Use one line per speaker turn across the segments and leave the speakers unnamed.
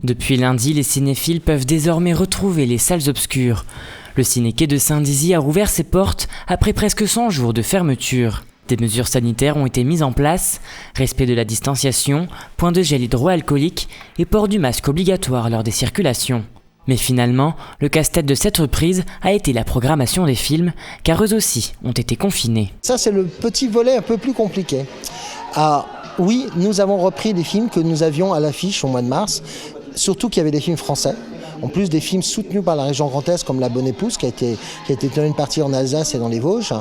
Depuis lundi, les cinéphiles peuvent désormais retrouver les salles obscures. Le Ciné-Quai de Saint-Dizier a rouvert ses portes après presque 100 jours de fermeture. Des mesures sanitaires ont été mises en place, respect de la distanciation, point de gel hydroalcoolique et port du masque obligatoire lors des circulations. Mais finalement, le casse-tête de cette reprise a été la programmation des films, car eux aussi ont été confinés.
Ça, c'est le petit volet un peu plus compliqué. Oui, nous avons repris des films que nous avions à l'affiche au mois de mars, surtout qu'il y avait des films français. En plus des films soutenus par la région Grand Est comme La Bonne Épouse qui a été tournée une partie en Alsace et dans les Vosges,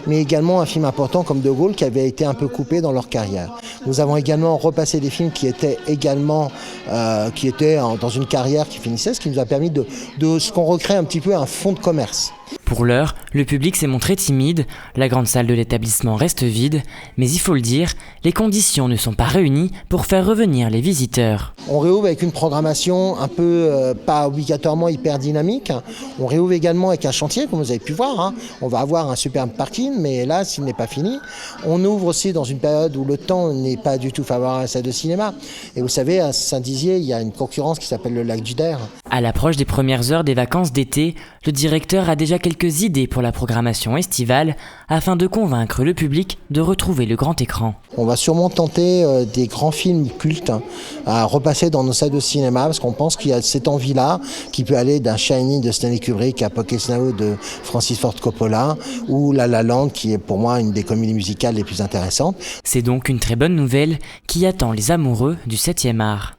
mais également un film important comme De Gaulle qui avait été un peu coupé dans leur carrière. Nous avons également repassé des films qui étaient dans une carrière qui finissait, ce qui nous a permis de ce qu'on recrée un petit peu un fonds de commerce.
Pour l'heure, le public s'est montré timide, la grande salle de l'établissement reste vide, mais il faut le dire, les conditions ne sont pas réunies pour faire revenir les visiteurs.
On réouvre avec une programmation un peu pas obligatoirement hyper dynamique. On réouvre également avec un chantier, comme vous avez pu voir. On va avoir un superbe parking, mais là, s'il n'est pas fini. On ouvre aussi dans une période où le temps n'est pas du tout favorable à la salle de cinéma. Et vous savez, à Saint-Dizier, il y a une concurrence qui s'appelle le Lac du Der.
À l'approche des premières heures des vacances d'été, le directeur a déjà quelques idées pour la programmation estivale afin de convaincre le public de retrouver le grand écran.
On va sûrement tenter des grands films cultes à repasser dans nos salles de cinéma parce qu'on pense qu'il y a cette envie-là qui peut aller d'un Shining de Stanley Kubrick à Pocket Snow de Francis Ford Coppola ou La La Land qui est pour moi une des comédies musicales les plus intéressantes.
C'est donc une très bonne nouvelle qui attend les amoureux du 7e art.